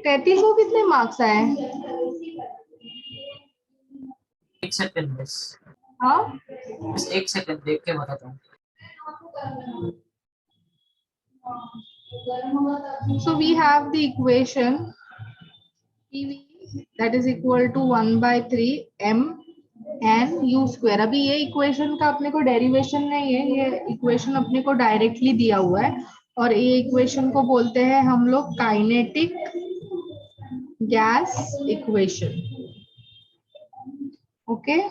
33 को कितने मार्क्स आए? एक सेकंड बस, हाँ, बस एक सेकंड देख के बताता हूँ। so we have the equation PV that is equal to 1/3 m n u square। अभी ये इक्वेशन का अपने को डेरिवेशन नहीं है, ये इक्वेशन अपने को डायरेक्टली दिया हुआ है और ये इक्वेशन को बोलते हैं हम लोग kinetic gas equation. Okay,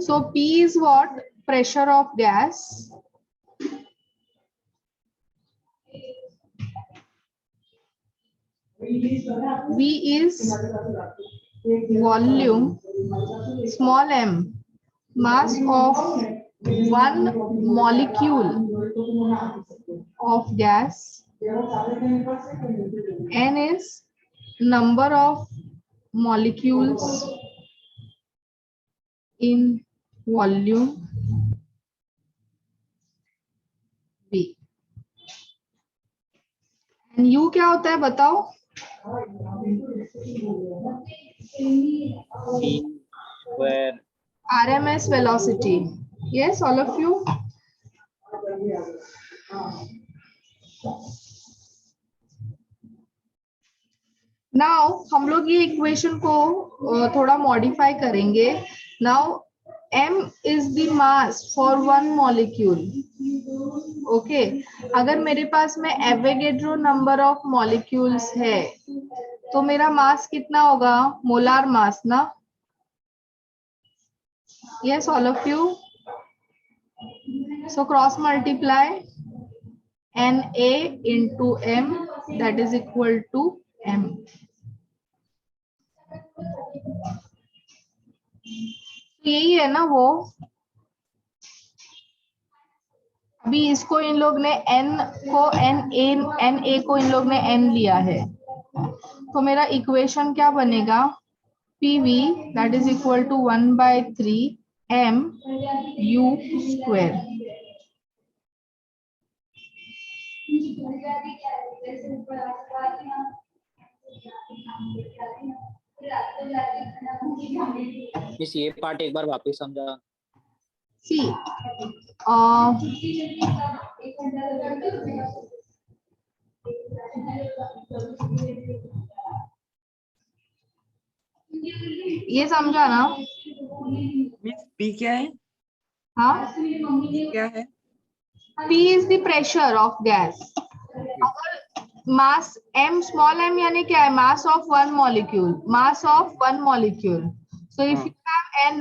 so P is what? Pressure of gas. V is volume, small m, mass of one molecule of gas. N is number of molecules in volume V। And U क्या होता है बताओ? Where RMS velocity. Yes, all of you. Now हम लोग ये equation को थोड़ा modify करेंगे। Now m is the mass for one molecule. Okay, अगर मेरे पास में एवोगैड्रो नंबर ऑफ मॉलिक्यूल्स है तो मेरा मास कितना होगा? मोलार मास ना? Yes, all of you. So cross multiply Na into m, that is equal to m. यही है ना वो। अभी इसको इन लोग ने n को Na को इन लोग ने n लिया है, तो मेरा इक्वेशन क्या बनेगा? PV that is equal to 1/3 m u square। Miss ये पार्ट एक बार वापस समझा। See, ये समझा ना? मिस पी क्या है? हाँ, क्या है? P is the pressure of gas। अगर मास m, स्मॉल m यानी क्या है? Mass of one molecule, mass of one molecule. So if you have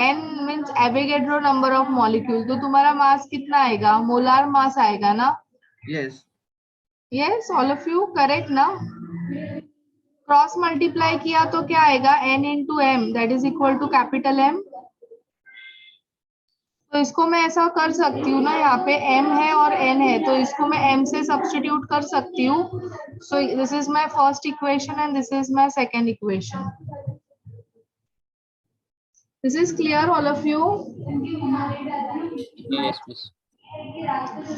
n means Avogadro number of molecule, तो तुम्हारा मास कितना आएगा? मोलार मास आएगा ना? Yes. Yes, all of you correct ना? क्रॉस मल्टीप्लाई किया तो क्या आएगा? n into M that is equal to capital M। तो इसको मैं ऐसा कर सकती हूँ ना, यहाँ पे m है और n है, तो इसको मैं m से सब्स्टिट्यूट कर सकती हूँ। So this is my first equation and this is my second equation. This is clear all of you? Yes miss.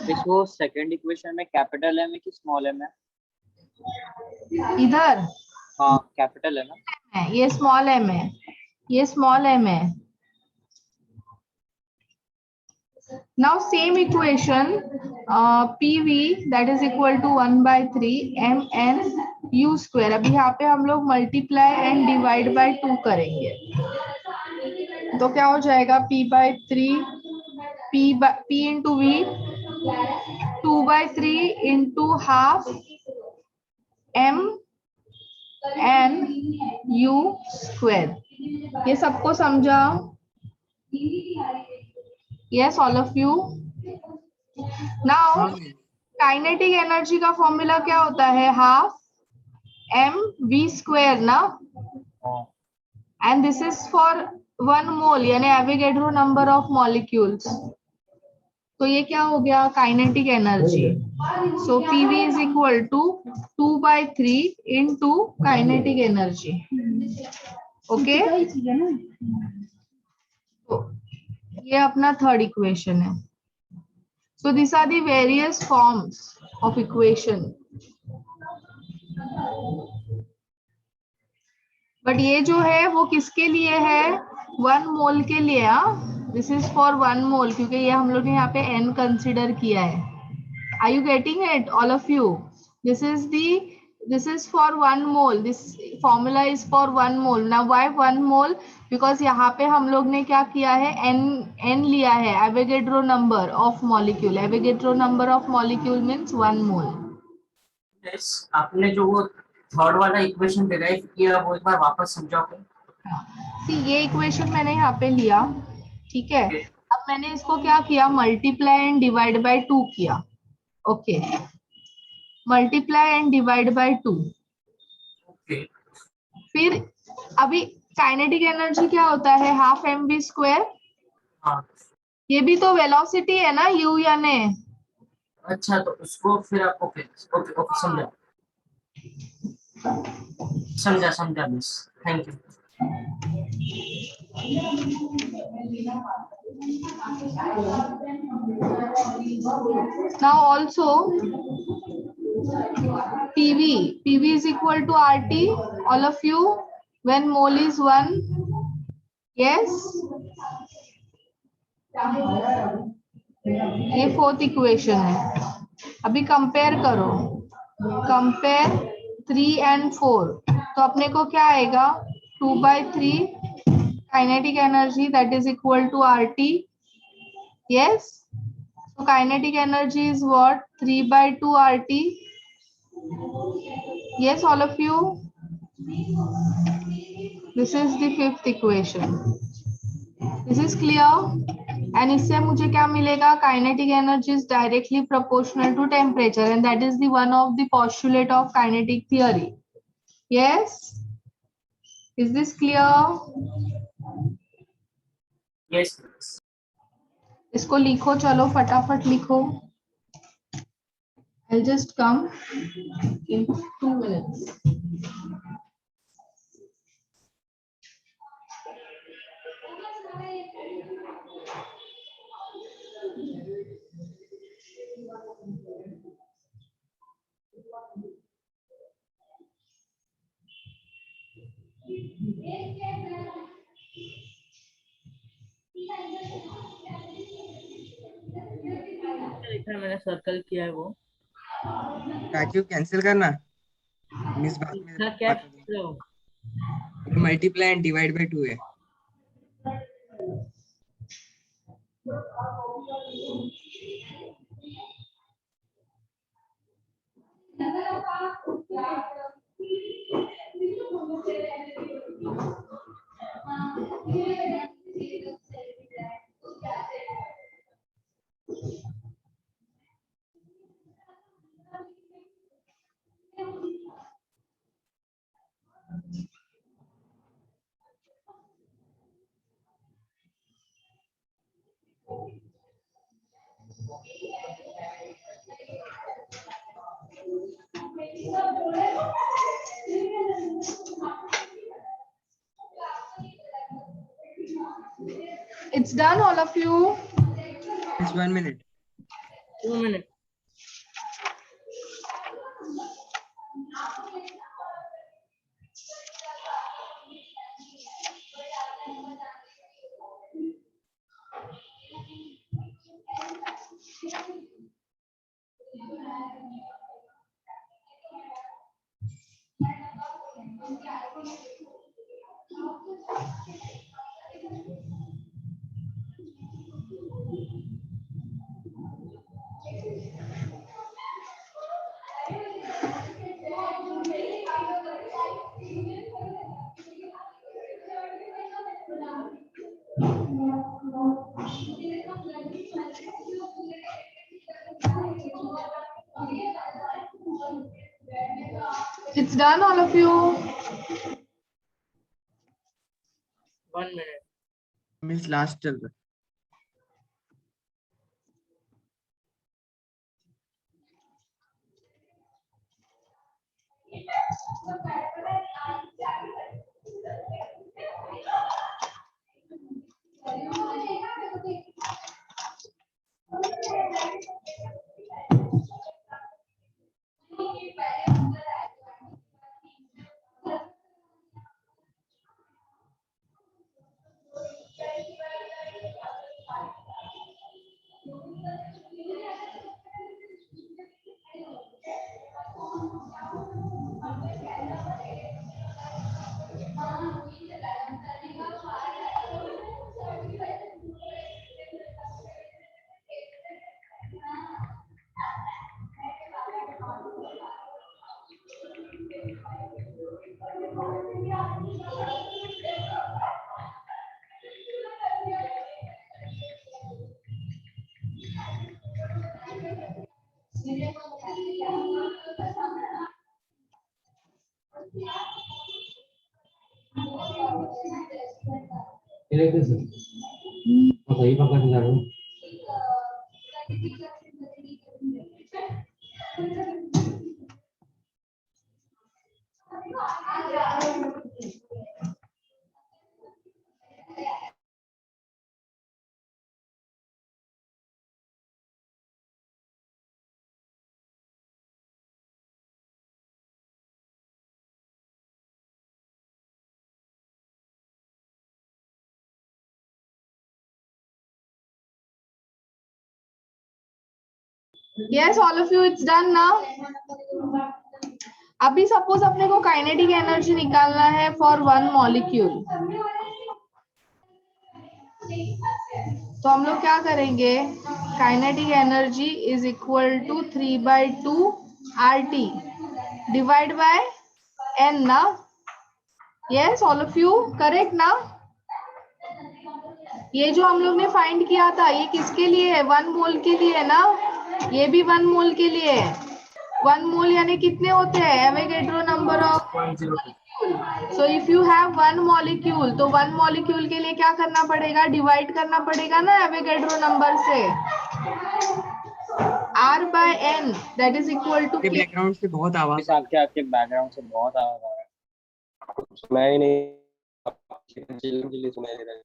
Miss वो सेकंड इक्वेशन में कैपिटल M है कि स्मॉल m है? इधर हाँ कैपिटल है ना? ये स्मॉल m है, ये स्मॉल m है। Now same equation, PV that is equal to 1/3 mn u square। अभी यहाँ पे हम लोग मल्टीप्लाई एंड डिवाइड बाय 2 करेंगे, तो क्या हो जाएगा? P/3 P into V 2/3 into half m n u square. ये सबको समझा? Yes, all of you. Now kinetic energy का फॉर्मूला क्या होता है? हाफ m v स्क्वायर ना? And this is for one mole यानी एवोगैड्रो नंबर ऑफ मॉलिक्यूल्स। तो ये क्या हो गया? Kinetic energy. So PV is equal to 2/3 into kinetic energy. Okay, ये अपना थर्ड इक्वेशन है। So these are the various forms of equation. But ये जो है वो किसके लिए है, 1 मोल के लिए। दिस इज फॉर 1 मोल, क्योंकि ये हम लोग ने यहाँ पे n कंसिडर किया है। Are you getting it, all of you? This is for 1 mole. This formula is for 1 mole. Now why 1 mole? Because यहाँ पे हम लोग ने क्या किया है, n लिया है, Avogadro number of molecule. Avogadro number of molecule means 1 mole. Yes, आपने जो वो थर्ड वाला इक्वेशन डिराइव किया वो एक बार वापस समझाओगे? See, ये इक्वेशन मैंने यहाँ पे लिया, ठीक है। अब मैंने इसको क्या किया, मल्टीप्लाई एंड डिवाइड बाय 2 किया। Okay, multiply and divide by 2। Okay, फिर अभी काइनेटिक एनर्जी क्या होता है, हाफ mv स्क्वायर। हाँ। ये भी तो वेलोसिटी है ना, u या ने। अच्छा, तो उसको फिर आप ओके ओके ओके समझा समझा समझा miss, thank you. Now also pv is equal to RT, all of you, when mole is 1. Yes, ये 4th इक्वेशन है। अभी कंपेयर करो, कंपेयर 3 and 4, तो अपने को क्या आएगा, 2/3 kinetic energy, that is equal to RT। Yes, so kinetic energy is what, 3/2 RT. Yes, all of you, this is the 5th equation. This is clear? And इससे मुझे क्या मिलेगा, kinetic energy is directly proportional to temperature, and that is the one of the postulate of kinetic theory. Yes, is this clear? Yes, इसको लिखो, चलो फटाफट लिखो। I'll just come in 2 minutes. लिखा है मैंने, सर्कल किया है वो। राजू कैंसिल करना, मिस बाद में इतना क्या बता पूछ रहे हो? दूंगी। मल्टीप्लाई एंड डिवाइड बाय 2 है। It's done, all of you. Just 1 minute. 2 minutes. It's done, all of you. 1 minute. Miss last चल रहा सही पकड़ जा रहा हूँ। Yes, all of you, it's done now. अभी सपोज अपने को काइनेटिक एनर्जी निकालना है फॉर वन मॉलिक्यूल, तो हम लोग क्या करेंगे, kinetic energy is equal to 3/2 RT divide by N ना. Yes all of you, correct ना. ये जो हम लोग ने फाइंड किया था ये किसके लिए है, 1 मोल के लिए ना. ये भी 1 मोल के लिए है. 1 मोल यानी कितने होते हैं, Avogadro number of. 0.02. So if you have 1 molecule, तो 1 मॉलिक्यूल के लिए क्या करना पड़ेगा, डिवाइड करना पड़ेगा ना एवोगैड्रो नंबर से. R/N that is equal to ये बैकग्राउंड से बहुत आवाज मिस आपके बैकग्राउंड से बहुत आवाज आ रहा है. सुनाई नहीं, चिल्ली सुनाई दे रहा है।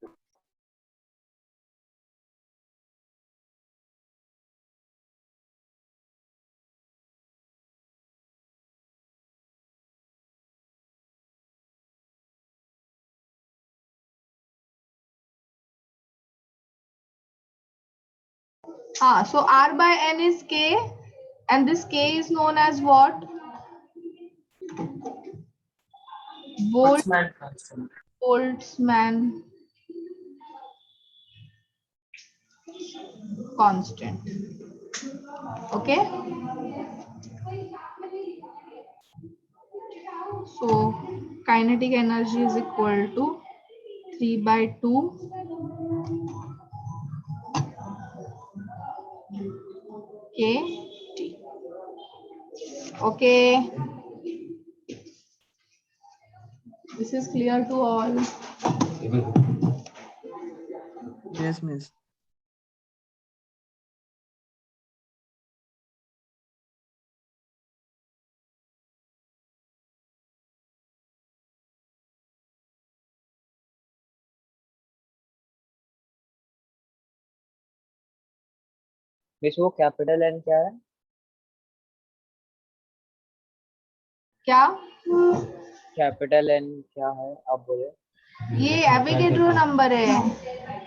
हाँ. सो R/N is K and this K is known as what, Boltzmann constant. Boltzmann constant. Okay, so kinetic energy is equal to 3/2 KT. Okay, this is clear to all. Yes miss. Miss वो capital N क्या है? क्या, capital N क्या है आप बोले? ये Avogadro number है.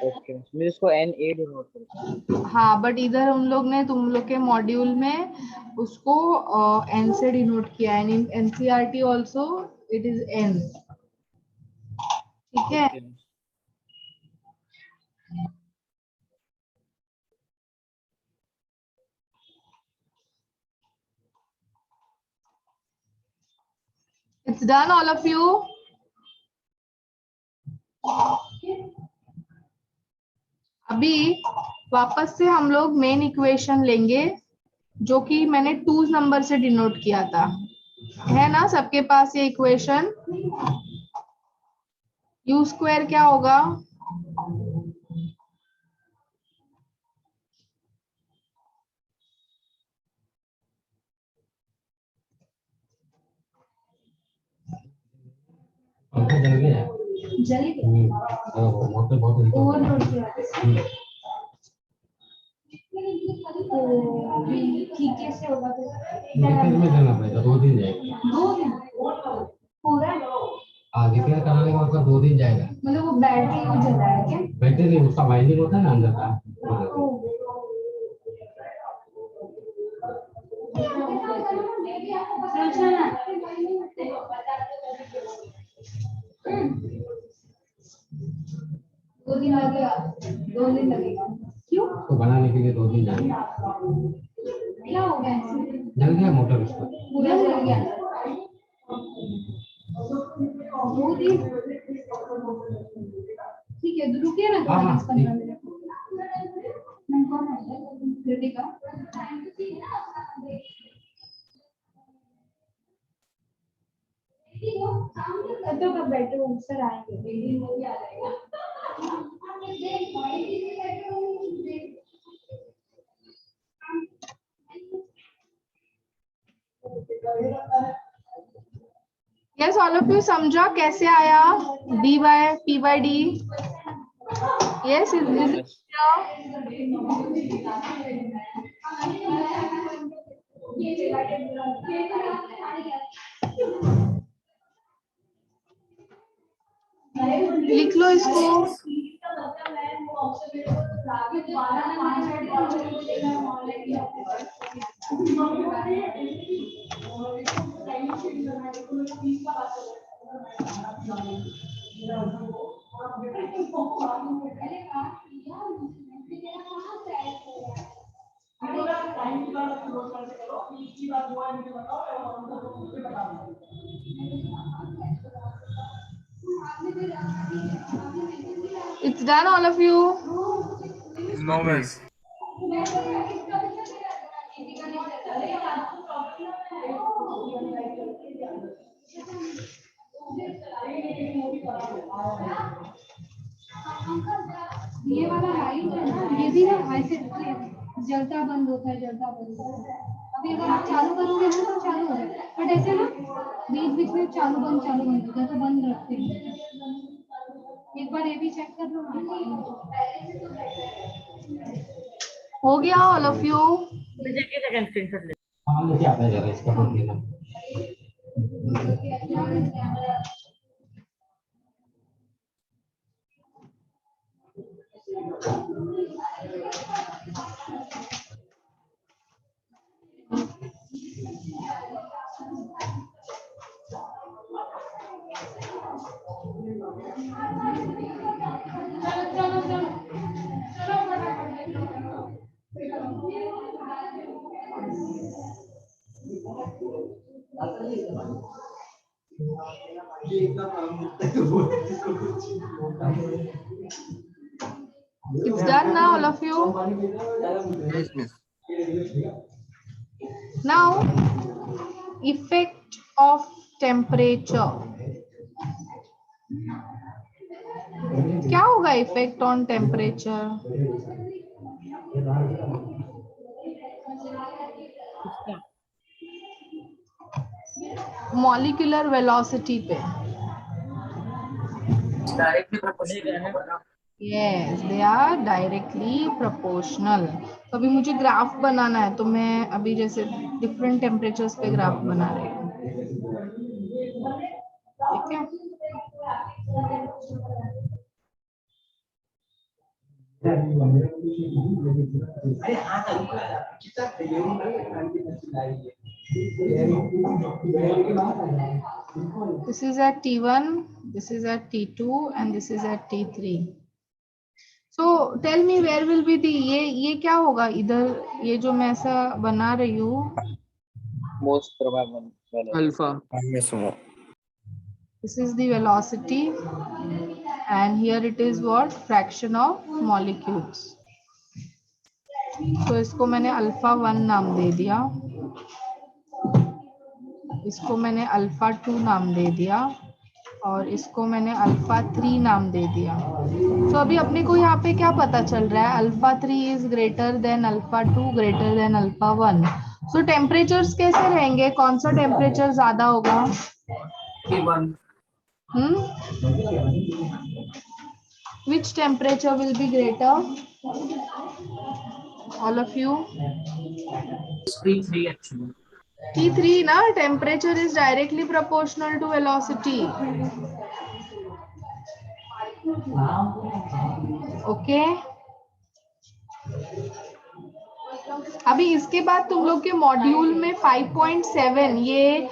ओके मिस इसको N8 डिनोट करते हैं. हाँ, बट इधर उन लोग ने तुम लोग के मॉड्यूल में उसको N से डिनोट किया है. इन NCERT also it is N. ठीक है. Okay miss. It's done all of you. अभी वापस से हम लोग मेन इक्वेशन लेंगे जो कि मैंने 2 नंबर से डिनोट किया था. है ना सबके पास ये इक्वेशन. U स्क्वायर क्या होगा, पंखा जल गया है। जल गया. मोटर बहुत ओवरलोड किया तो ठीक कैसे होगा फिर, में जाना पड़ेगा, 2 दिन जाएगा। 2 दिन पूरा. रिपेयर कराने के बाद 2 दिन जाएगा। मतलब वो बैटरी यूज हो रहा है क्या, बैटरी नहीं, उसका वायरिंग होता है ना अंदर का। दो दिन लगेगा, 2 दिन लगेगा. क्यों, उसको बनाने के लिए 2 दिन जाएगा। क्या हो गया ऐसे? जल गया मोटर उसका। पूरा जल गया. 2 दिन ठीक है, रुकिए ना. हाँ, हाँ, 15 मिनट. मैं कौन है, कृतिका. तो कब बैठे, सर आएंगे. यस ऑल ऑफ यू समझा कैसे आया D by P by D? Yes is लिख लो इसको। It's done, all of you. No, miss. ये वाला लाइट है ना, ये भी ना ऐसे जलता बंद होता है, जलता बंद होता है। अभी अगर आप चालू करोगे ना तो चालू हो जाएगा, बट ऐसे ना बीच बीच में चालू बंद होता है, तो बंद रखते हैं। एक बार ये भी चेक कर लो। हो गया ऑल ऑफ यू? मुझे आता है इसका फोन लेना। It's done now, all of you. Yes, miss. Now, effect of temperature. क्या होगा effect on temperature? Molecular velocity पे। Directly proportional. Yes, they are directly proportional. तो अभी मुझे ग्राफ बनाना है, तो मैं अभी जैसे डिफरेंट टेम्परेचर्स पे ग्राफ बना रही हूँ। ठीक है, this is at T1, this is at T2 and this is at T3. So tell me where will be the ये क्या होगा इधर, ये जो मैं ऐसा बना रही हूँ, Most probable. Alpha. this is the velocity and here it is what, fraction of molecules. तो इसको मैंने अल्फा 1 नाम दे दिया, इसको मैंने अल्फा 2 नाम दे दिया और इसको मैंने अल्फा 3 नाम दे दिया। तो अभी अपने को यहाँ पे क्या पता चल रहा है, alpha 3 is greater than alpha 2 greater than alpha 1। So temperatures कैसे रहेंगे, कौन सा टेम्परेचर ज्यादा होगा? Which temperature will be greater? All of you? T3 actually. T3 na, temperature is directly proportional to velocity. Okay. अभी इसके बाद तुम लोग के मॉड्यूल में 5.7 ये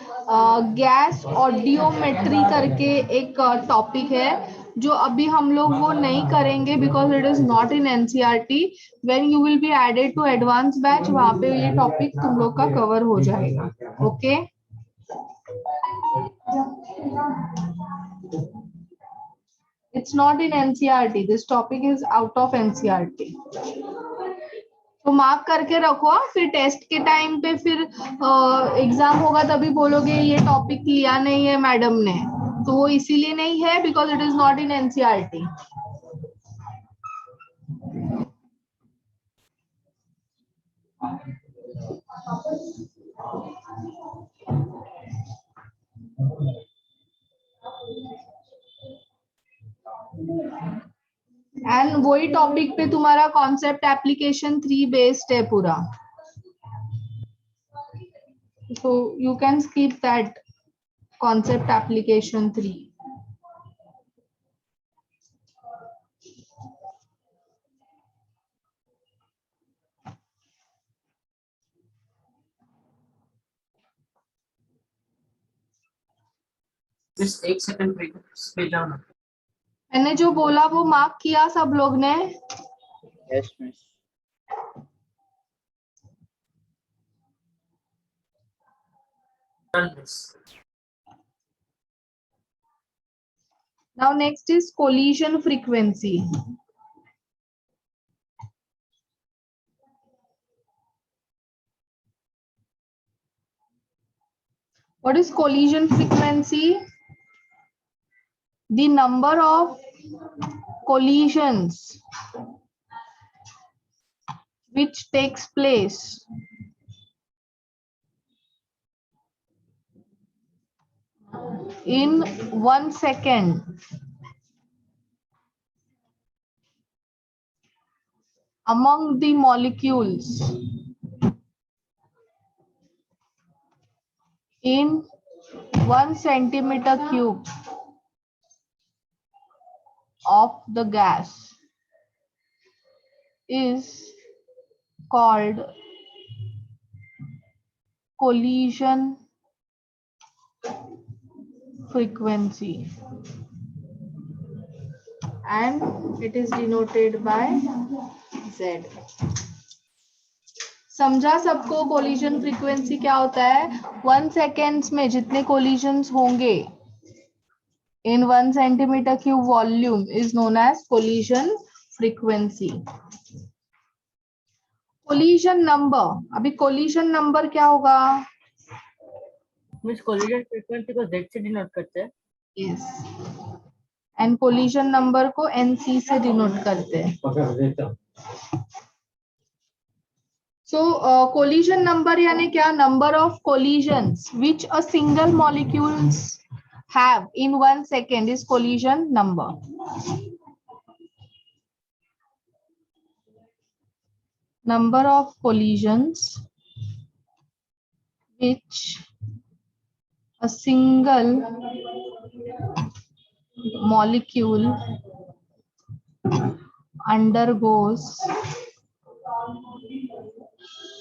गैस ऑडियोमेट्री करके एक टॉपिक है, जो अभी हम लोग वो नहीं करेंगे because it is not in NCERT. When you will be added to advance batch, वहां पे ये टॉपिक तुम लोग का कवर हो जाएगा। Okay, it's not in NCERT, this topic is out of NCERT. तो मार्क करके रखो, फिर टेस्ट के टाइम पे फिर एग्जाम होगा तभी बोलोगे ये टॉपिक लिया नहीं है मैडम ने, तो वो इसीलिए नहीं है because it is not in NCERT. And वही टॉपिक पे तुम्हारा कॉन्सेप्ट एप्लीकेशन 3 बेस्ड है पूरा, so you can skip that concept application 3. Miss एक सेकंड पे जाओ ना। मैंने जो बोला वो मार्क किया सब लोग ने? Yes, miss. Done, miss. Now next is collision frequency. What is collision frequency? The number of collisions which takes place in 1 second among the molecules in 1 centimeter cube of the gas is called collision frequency, and it is denoted by Z. समझा सबको collision frequency क्या होता है? 1 seconds में जितने collisions होंगे in 1 centimetre cube volume is known as collision frequency. Collision number, अभी collision number क्या होगा? मिस कोलिजन फ्रीक्वेंसी को Z से डिनोट करते हैं. यस, एंड कोलिजन नंबर को NC से डिनोट करते हैं. So collision number यानी क्या? Number of collisions which a single molecules have in 1 second is collision number. Number of collisions which a single molecule undergoes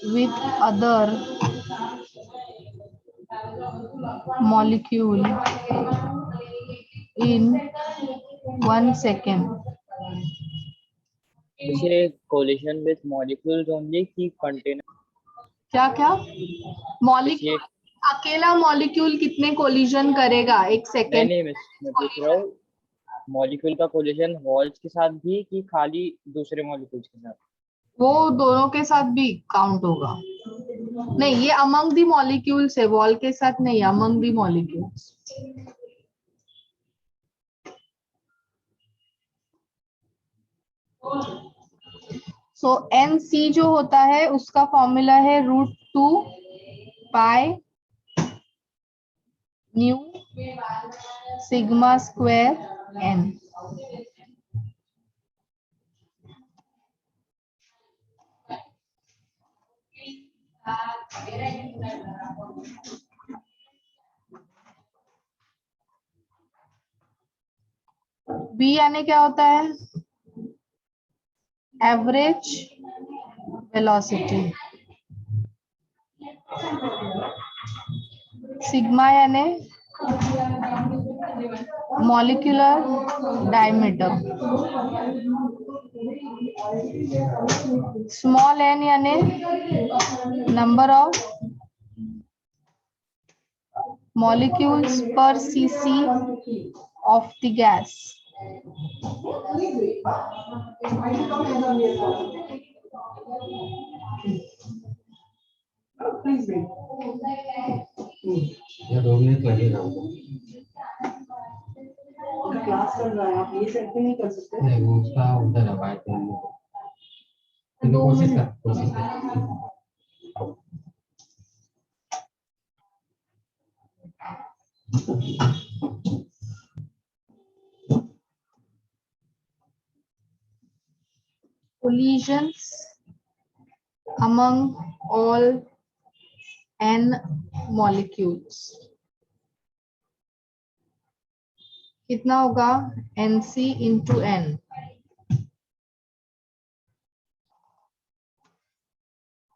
with other molecule in 1 second. इसे collision with molecules only कि container क्या क्या? Molecule, ये- अकेला molecule कितने collision करेगा एक नहीं सेकेंड? नहीं मिस, मैं पूछ रहा हूँ मॉलिक्यूल का कोलिजन वॉल्स के साथ भी कि खाली दूसरे मॉलिक्यूल्स के साथ? वो दोनों के साथ भी काउंट होगा. नहीं, ये अमंग दी मॉलिक्यूल्स है, वॉल के साथ नहीं, among the molecules. So NC जो होता है उसका फॉर्मूला है √2 pi nu sigma square n. B यानी क्या होता है? Average velocity. सिग्मा यानी मॉलिक्यूलर डायमीटर. स्मॉल n यानी number of molecules per cc of the gas. या 2 मिनट लगेगा. क्लास कर रहा है, आप ये सेट नहीं कर सकते. नहीं, वो उसका उधर है बाइक में. कोशिश कर. collisions among all n molecules कितना होगा nc into n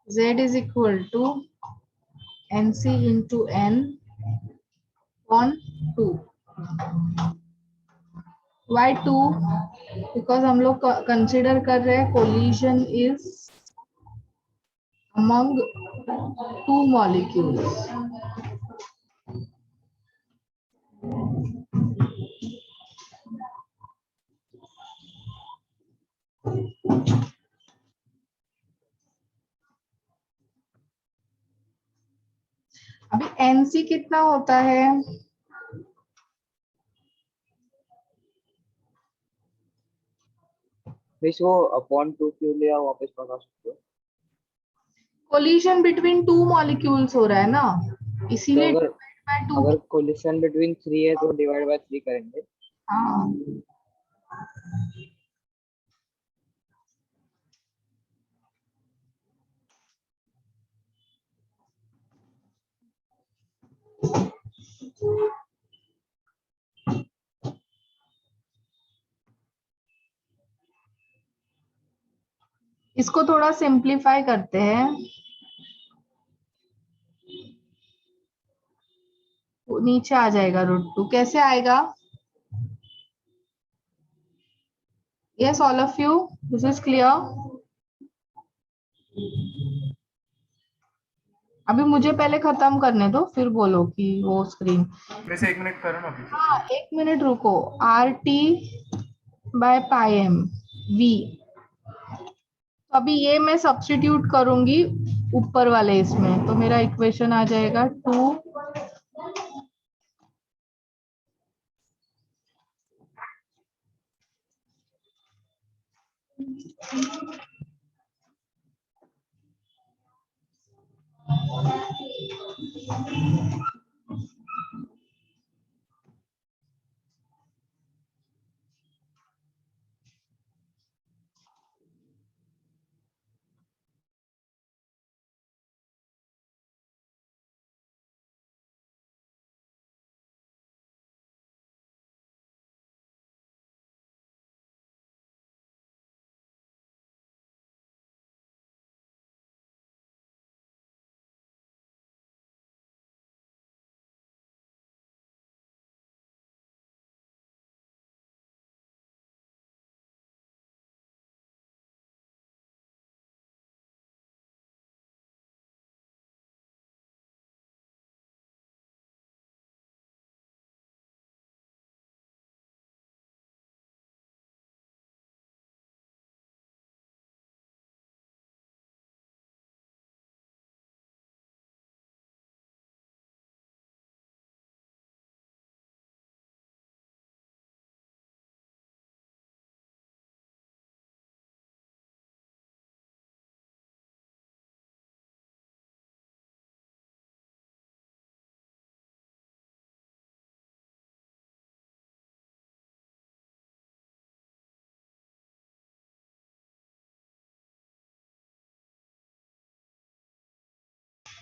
z is equal to nc into n on 2 why 2 because हम लोग कंसिडर कर रहे हैं collision is among two molecules अभी NC कितना होता है इसको अपॉन 2 क्यों लिया वापस बता सकते हो? कोलिशन बिटवीन टू मॉलिक्यूल्स हो रहा है ना तो इसीलिए अगर डिवाइड बाय 2 अगर कोलिशन बिटवीन 3 है तो डिवाइड बाय 3 करेंगे। हाँ इसको थोड़ा सिंप्लीफाई करते हैं वो नीचे आ जाएगा √2 कैसे आएगा yes all of you this is clear अभी मुझे पहले खत्म करने दो फिर बोलो कि वो स्क्रीन मिस 1 मिनट करो ना अभी। हाँ 1 मिनट रुको RT by pi M V अभी ये मैं सब्स्टिट्यूट करूंगी ऊपर वाले इसमें तो मेरा इक्वेशन आ जाएगा 2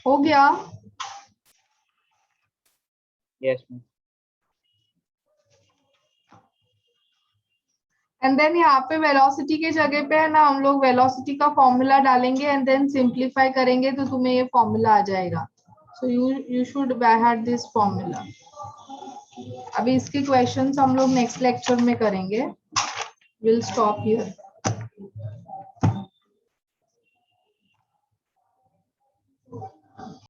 हो गया यस मैम। एंड देन यहाँ पे वेलोसिटी के जगह पे है ना हम लोग वेलोसिटी का फॉर्मूला डालेंगे एंड देन सिंप्लीफाई करेंगे तो तुम्हें ये फॉर्मूला आ जाएगा so you should by heart this formula अभी इसके क्वेश्चंस हम लोग नेक्स्ट लेक्चर में करेंगे विल स्टॉप हियर